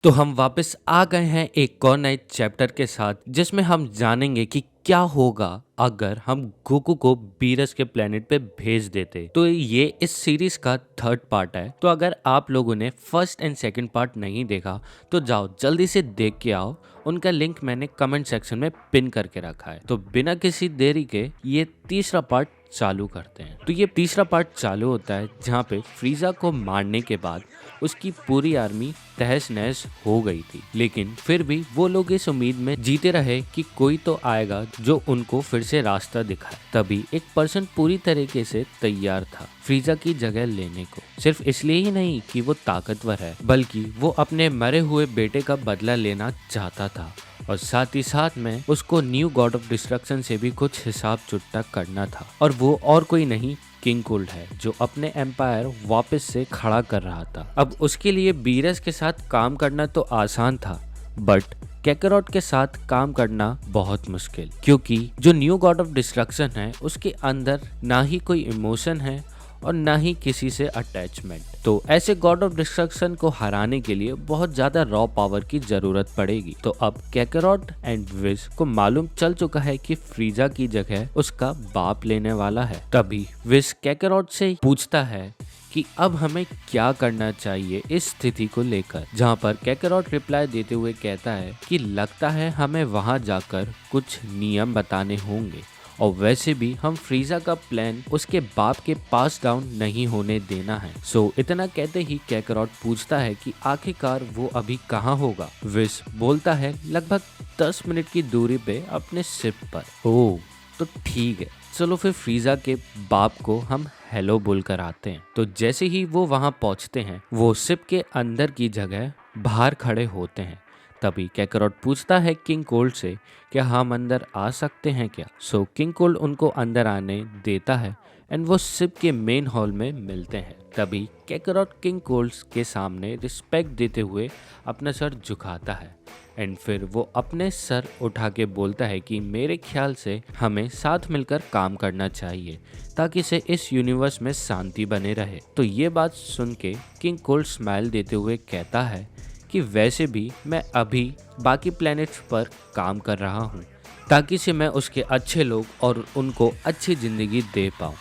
तो हम वापस आ गए हैं एक और नए चैप्टर के साथ जिसमें हम जानेंगे कि क्या होगा अगर हम गोकू को बीरस के प्लेनेट पे भेज देते। तो ये इस सीरीज का थर्ड पार्ट है। तो अगर आप लोगों ने फर्स्ट एंड सेकंड पार्ट नहीं देखा तो जाओ जल्दी से देख के आओ। उनका लिंक मैंने कमेंट सेक्शन में पिन करके रखा है। तो बिना किसी देरी के ये तीसरा पार्ट चालू करते हैं। तो ये तीसरा पार्ट चालू होता है जहाँ पे फ्रीजा को मारने के बाद उसकी पूरी आर्मी तहस नहस हो गई थी, लेकिन फिर भी वो लोग इस उम्मीद में जीते रहे कि कोई तो आएगा जो उनको फिर से रास्ता दिखाए। तभी एक पर्सन पूरी तरीके से तैयार था फ्रीजा की जगह लेने को। सिर्फ इसलिए ही नहीं कि वो ताकतवर है, बल्कि वो अपने मरे हुए बेटे का बदला लेना चाहता था और साथ ही साथ में उसको न्यू गॉड ऑफ डिस्ट्रक्शन से भी कुछ हिसाब चुकता करना था। और वो और कोई नहीं किंग कोल्ड है जो अपने एम्पायर वापस से खड़ा कर रहा था। अब उसके लिए बीरस के साथ काम करना तो आसान था, बट कैकरॉट के साथ काम करना बहुत मुश्किल, क्योंकि जो न्यू गॉड ऑफ डिस्ट्रक्शन है उसके अंदर ना ही कोई इमोशन है और ना ही किसी से अटैचमेंट। तो ऐसे गॉड ऑफ डिस्ट्रक्शन को हराने के लिए बहुत ज्यादा रॉ पावर की जरूरत पड़ेगी। तो अब कैकरॉट एंड विज को मालूम चल चुका है कि फ्रीजा की जगह उसका बाप लेने वाला है। तभी विज कैकरॉट से पूछता है कि अब हमें क्या करना चाहिए इस स्थिति को लेकर, जहाँ पर कैकरॉट रिप्लाई देते हुए कहता है कि लगता है हमें वहां जाकर कुछ नियम बताने होंगे, और वैसे भी हम फ्रीजा का प्लान उसके बाप के पास डाउन नहीं होने देना है। सो इतना कहते ही कैकरॉट पूछता है कि आखिरकार वो अभी कहाँ होगा। विस बोलता है लगभग 10 मिनट की दूरी पे अपने शिप पर। ओह तो ठीक है, चलो फिर फ्रीजा के बाप को हम हेलो बोलकर आते हैं। तो जैसे ही वो वहां पहुंचते हैं वो शिप के अंदर की जगह बाहर खड़े होते हैं। तभी कैकरॉट पूछता है किंग कोल्ड से क्या हम अंदर आ सकते हैं क्या। सो किंग कोल्ड उनको अंदर आने देता है एंड वो शिप के मेन हॉल में मिलते हैं। तभी कैकरॉट किंग कोल्ड के सामने रिस्पेक्ट देते हुए अपना सर झुकाता है एंड फिर वो अपने सर उठा के बोलता है कि मेरे ख्याल से हमें साथ मिलकर काम करना चाहिए ताकि से इस यूनिवर्स में शांति बने रहे। तो ये बात सुन के किंग कोल्ड स्माइल देते हुए कहता है कि वैसे भी मैं अभी बाकी प्लैनेट्स पर काम कर रहा हूँ ताकि से मैं उसके अच्छे लोग और उनको अच्छी जिंदगी दे पाऊँ,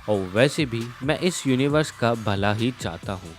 और वैसे भी मैं इस यूनिवर्स का भला ही चाहता हूँ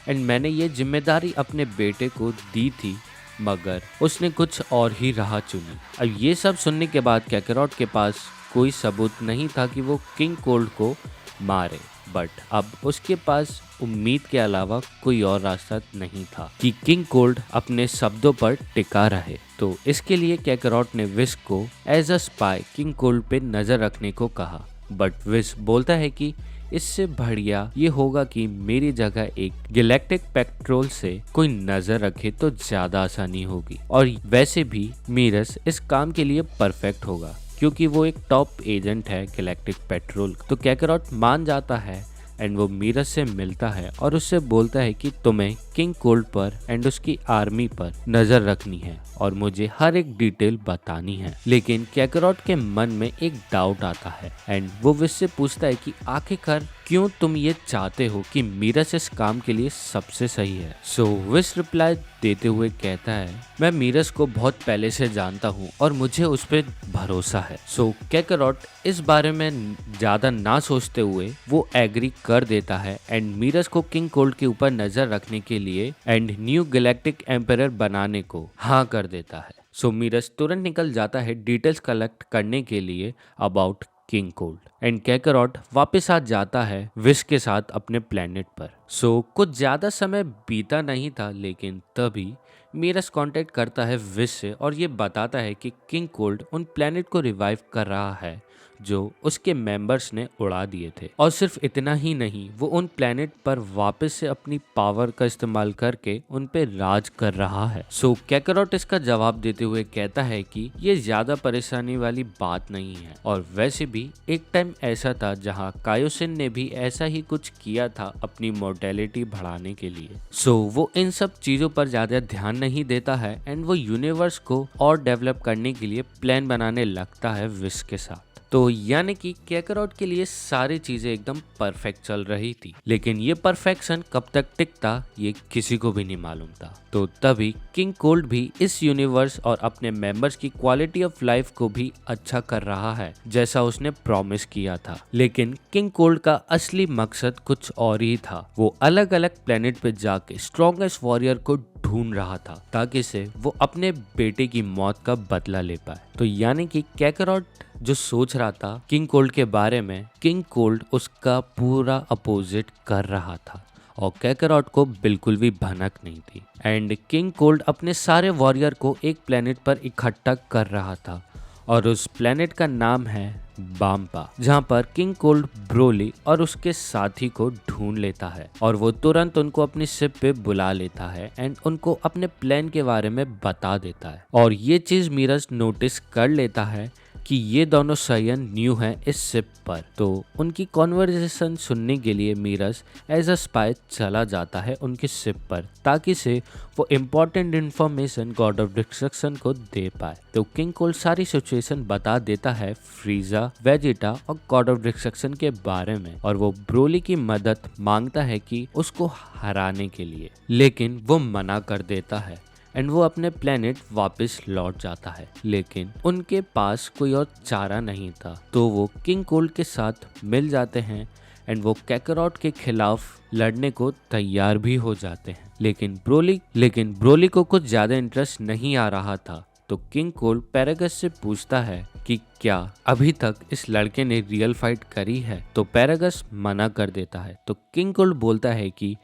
एंड मैंने ये जिम्मेदारी अपने बेटे को दी थी, मगर उसने कुछ और ही राह चुनी। अब ये सब सुनने के बाद कैकरॉट के पास कोई सबूत नहीं था कि वो किंग कोल्ड को मारे, बट अब उसके पास उम्मीद के अलावा कोई और रास्ता नहीं था कि किंग कोल्ड अपने शब्दों पर टिका रहे। तो इसके लिए कैकरॉट ने विश को as a spy King Cold पे नजर रखने को कहा, बट विश बोलता है कि इससे बढ़िया ये होगा कि मेरी जगह एक गैलेक्टिक पेट्रोल से कोई नजर रखे तो ज्यादा आसानी होगी, और वैसे भी मीरस इस काम के लिए परफेक्ट होगा क्योंकि वो एक टॉप एजेंट है गैलेक्टिक पेट्रोल। तो कैकरॉट मान जाता है एंड वो मीरस से मिलता है और उससे बोलता है कि तुम्हें किंग कोल्ड पर एंड उसकी आर्मी पर नजर रखनी है और मुझे हर एक डिटेल बतानी है। लेकिन कैकरॉट के मन में एक डाउट आता है एंड वो विश से पूछता है कि आखिरकार क्यों तुम ये चाहते हो कि मीरस इस काम के लिए सबसे सही है। सो विश रिप्लाई देते हुए कहता है मैं मीरस को बहुत पहले से जानता हूँ और मुझे उस पर भरोसा है। सो कैकरॉट इस बारे में ज्यादा ना सोचते हुए वो एग्री कर देता है एंड मीरस को किंग कोल्ड के ऊपर नजर रखने के लिए एंड न्यू गैलेक्टिक एम्पायर बनाने को हाँ कर देता है। सो मीरस तुरंत निकल जाता है डिटेल्स कलेक्ट करने के लिए अबाउट किंग कोल्ड एंड कैकरॉट वापस आ जाता है विश के साथ अपने प्लेनेट पर। सो कुछ ज्यादा समय बीता नहीं था, लेकिन तभी मीरस कांटेक्ट करता है विश से और ये बताता है कि किंग कोल्ड उन प्लेनेट को रिवाइव कर रहा है जो उसके मेंबर्स ने उड़ा दिए थे, और सिर्फ इतना ही नहीं वो उन प्लेनेट पर वापस से अपनी पावर का इस्तेमाल करके उन पे राज कर रहा है। सो कैकरॉट इसका जवाब देते हुए कहता है कि ये ज्यादा परेशानी वाली बात नहीं है, और वैसे भी एक टाइम ऐसा था जहाँ कायोसिन ने भी ऐसा ही कुछ किया था अपनी मोर्टेलिटी बढ़ाने के लिए। सो वो इन सब चीजों पर ज्यादा ध्यान नहीं देता है एंड वो यूनिवर्स को और डेवलप करने के लिए प्लान बनाने लगता है विश के साथ। तो यानी कि कैकरॉट के लिए सारी चीजें एकदम परफेक्ट चल रही थी, लेकिन ये परफेक्शन कब तक टिकता ये किसी को भी नहीं मालूम था। तो तभी किंग कोल्ड भी इस यूनिवर्स और अपने मेंबर्स की क्वालिटी ऑफ लाइफ को भी अच्छा कर रहा है जैसा उसने प्रॉमिस किया था। लेकिन किंग कोल्ड का असली मकसद कुछ और ही था। वो अलग अलग प्लेनेट पे जाके स्ट्रॉन्गेस्ट वॉरियर को ढूंढ रहा था ताकि से वो अपने बेटे की मौत का बदला ले पाए। तो यानी कि कैकरॉट जो सोच रहा था किंग कोल्ड के बारे में, किंग कोल्ड उसका पूरा अपोजिट कर रहा था और कैकरॉट को बिल्कुल भी भनक नहीं थी। एंड किंग कोल्ड अपने सारे वॉरियर को एक प्लेनेट पर इकट्ठा कर रहा था और उस प्लेनेट का नाम है बाम्पा, जहाँ पर किंग कोल्ड ब्रोली और उसके साथी को ढूंढ लेता है और वो तुरंत उनको अपनी शिप पे बुला लेता है एंड उनको अपने प्लान के बारे में बता देता है। और ये चीज मीरज नोटिस कर लेता है कि ये दोनों सायन न्यू हैं इस शिप पर। तो उनकी कॉन्वर्सेशन सुनने के लिए मीरज एज अ स्पाई चला जाता है उनकी शिप पर ताकि से वो important information God of destruction को दे पाए। तो किंग कोल्ड सारी सिचुएशन बता देता है फ्रीजा, वेजिटा और गॉड ऑफ डिस्ट्रक्शन के बारे में और वो ब्रोली की मदद मांगता है कि उसको हराने के लिए, लेकिन वो मना कर देता है एंड वो अपने प्लेनेट वापस लौट जाता है। लेकिन उनके पास कोई और चारा नहीं था तो वो किंग कोल्ड के साथ मिल जाते हैं एंड वो कैकरॉट के खिलाफ लड़ने को तैयार भी हो जाते हैं। लेकिन ब्रोली को कुछ ज्यादा इंटरेस्ट नहीं आ रहा था। तो किंग कोल्ड पैरागस से पूछता है कि क्या अभी तक इस लड़के ने रियल फाइट करी है। तो पैरागस मना कर देता है। तो किंग कोल्ड बोलता है कि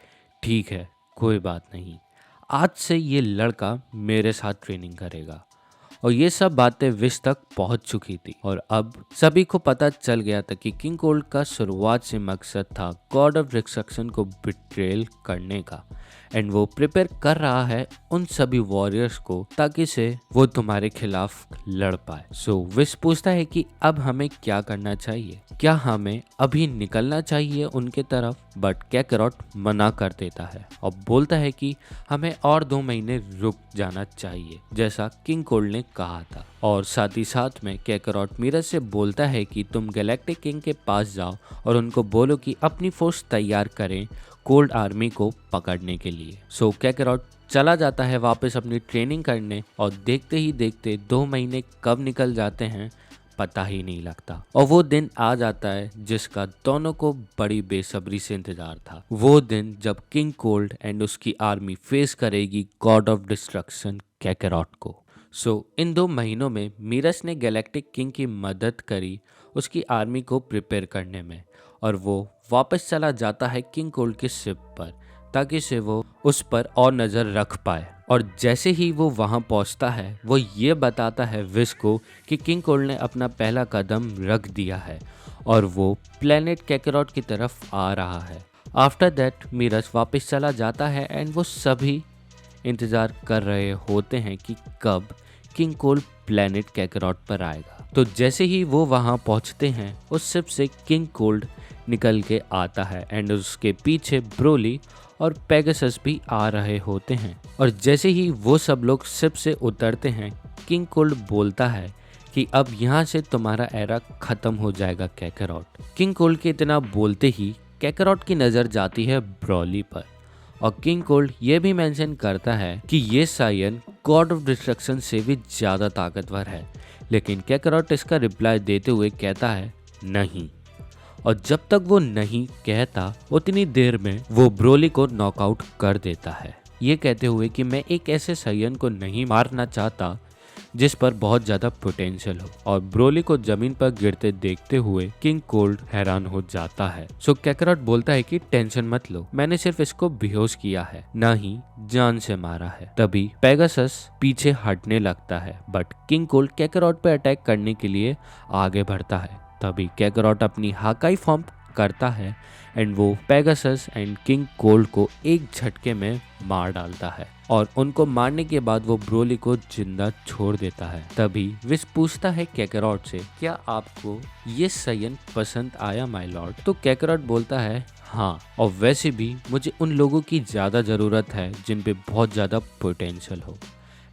ठीक है, कोई बात नहीं, आज से ये लड़का मेरे साथ ट्रेनिंग करेगा। और ये सब बातें विश तक पहुंच चुकी थी और अब सभी को पता चल गया था कि किंग कोल्ड का शुरुआत से मकसद था गॉड ऑफ डिस्ट्रक्शन को बिट्रेल करने का एंड वो प्रिपेयर कर रहा है उन सभी वॉरियर्स को ताकि से वो तुम्हारे खिलाफ लड़ पाए। सो विश पूछता है कि अब हमें क्या करना चाहिए, क्या हमें अभी निकलना चाहिए उनके तरफ, बट कैकरॉट मना कर देता है और बोलता है कि हमें और 2 महीने रुक जाना चाहिए जैसा किंग कोल्ड ने कहा था। और साथ ही साथ में कैकरॉट मीरज से बोलता है कि तुम गैलेक्टिक किंग के पास जाओ और उनको बोलो कि अपनी फोर्स तैयार करें कोल्ड आर्मी को पकड़ने के लिए। सो कैकरॉट चला जाता है वापस अपनी ट्रेनिंग करने और देखते ही देखते 2 महीने कब निकल जाते हैं पता ही नहीं लगता। और वो दिन आ जाता है जिसका दोनों को बड़ी बेसब्री से इंतजार था। वो दिन जब किंग कोल्ड एंड उसकी आर्मी फेस करेगी गॉड ऑफ डिस्ट्रक्शन कैकरॉट को। सो इन 2 महीनों में मीरज ने गैलेक्टिक किंग की मदद करी उसकी आर्मी को प्रिपेयर करने में और वो वापस चला जाता है किंग कोल्ड की शिप पर ताकि से वो उस पर और नज़र रख पाए। और जैसे ही वो वहाँ पहुँचता है वो ये बताता है विश को कि किंग कोल्ड ने अपना पहला कदम रख दिया है और वो प्लेनेट कैकरॉट की तरफ आ रहा है। आफ्टर दैट मीरज वापस चला जाता है एंड वो सभी इंतज़ार कर रहे होते हैं कि कब किंग कोल्ड प्लेनेट कैकरॉट पर आएगा। तो जैसे ही वो वहाँ पहुँचते हैं उस शिप से किंग कोल्ड निकल के आता है एंड उसके पीछे ब्रोली और पेगासस भी आ रहे होते हैं। और जैसे ही वो सब लोग शिप से उतरते हैं किंग कोल्ड बोलता है कि अब यहाँ से तुम्हारा एरा खत्म हो जाएगा कैकरॉट। किंग कोल्ड के इतना बोलते ही कैकरॉट की नज़र जाती है ब्रोली पर और किंग कोल्ड ये भी मेंशन करता है कि ये सायन गॉड ऑफ डिस्ट्रक्शन से भी ज़्यादा ताकतवर है। लेकिन कैकरॉट इसका रिप्लाई देते हुए कहता है नहीं, और जब तक वो नहीं कहता उतनी देर में वो ब्रोली को नॉकआउट कर देता है, ये कहते हुए कि मैं एक ऐसे सायन को नहीं मारना चाहता जिस पर बहुत ज्यादा पोटेंशियल हो। और ब्रोली को जमीन पर गिरते देखते हुए किंग कोल्ड हैरान हो जाता है। सो कैकरॉट बोलता है कि टेंशन मत लो, मैंने सिर्फ इसको बेहोश किया है, ना ही जान से मारा है। तभी पेगासस पीछे हटने लगता है बट किंग कोल्ड कैकरॉट पे अटैक करने के लिए आगे बढ़ता है। तभी कैकरॉट अपनी हाकाई फॉर्म करता है एंड वो पेगासस एंड किंग कोल्ड को एक झटके में मार डालता है और उनको मारने के बाद वो ब्रोली को जिंदा छोड़ देता है। तभी विश पूछता है कैकरॉट से, क्या आपको ये सायन पसंद आया माय लॉर्ड? तो कैकरॉट बोलता है हाँ, और वैसे भी मुझे उन लोगों की ज्यादा जरूरत है जिन पे बहुत ज्यादा पोटेंशियल हो।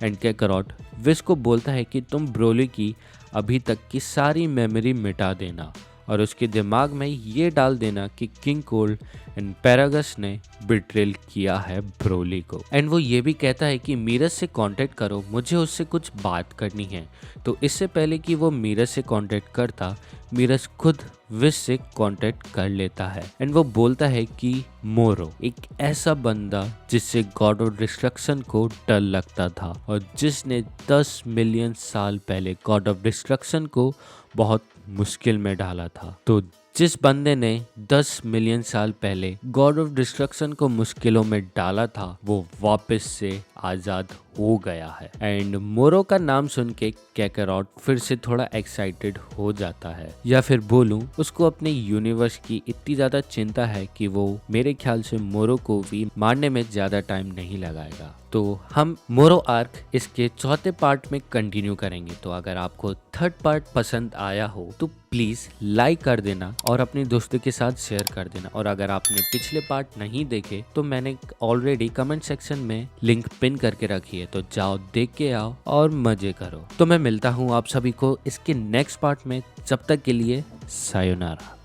एंड कैकरॉट विश को बोलता है कि तुम ब्रोली की अभी तक की सारी मेमोरी मिटा देना और उसके दिमाग में ये डाल देना कि किंग कोल्ड एंड पैरागस ने बिट्रेल किया है ब्रोली को। एंड वो ये भी कहता है कि मीरस से कांटेक्ट करो, मुझे उससे कुछ बात करनी है। तो इससे पहले कि वो मीरस से कांटेक्ट करता, मीरस खुद विश से कांटेक्ट कर लेता है एंड वो बोलता है कि मोरो एक ऐसा बंदा जिससे गॉड ऑफ डिस्ट्रक्शन को डर लगता था और जिसने 10 मिलियन साल पहले गॉड ऑफ डिस्ट्रक्शन को बहुत मुश्किल में डाला था। तो जिस बंदे ने 10 मिलियन साल पहले गॉड ऑफ डिस्ट्रक्शन को मुश्किलों में डाला था वो वापस से आजाद हो गया है। एंड मोरो का नाम सुन के कैकरॉट फिर से थोड़ा एक्साइटेड हो जाता है, या फिर बोलूं उसको अपने यूनिवर्स की इतनी ज्यादा चिंता है कि वो मेरे ख्याल से मोरो को भी मारने में ज्यादा टाइम नहीं लगाएगा। तो हम मोरो आर्क इसके चौथे पार्ट में कंटिन्यू करेंगे। तो अगर आपको थर्ड पार्ट पसंद आया हो तो प्लीज लाइक कर देना और अपने दोस्तों के साथ शेयर कर देना। और अगर आपने पिछले पार्ट नहीं देखे तो मैंने ऑलरेडी कमेंट सेक्शन में लिंक पिन करके रखी है, तो जाओ देख के आओ और मजे करो। तो मैं मिलता हूँ आप सभी को इसके नेक्स्ट पार्ट में, जब तक के लिए सायोनारा।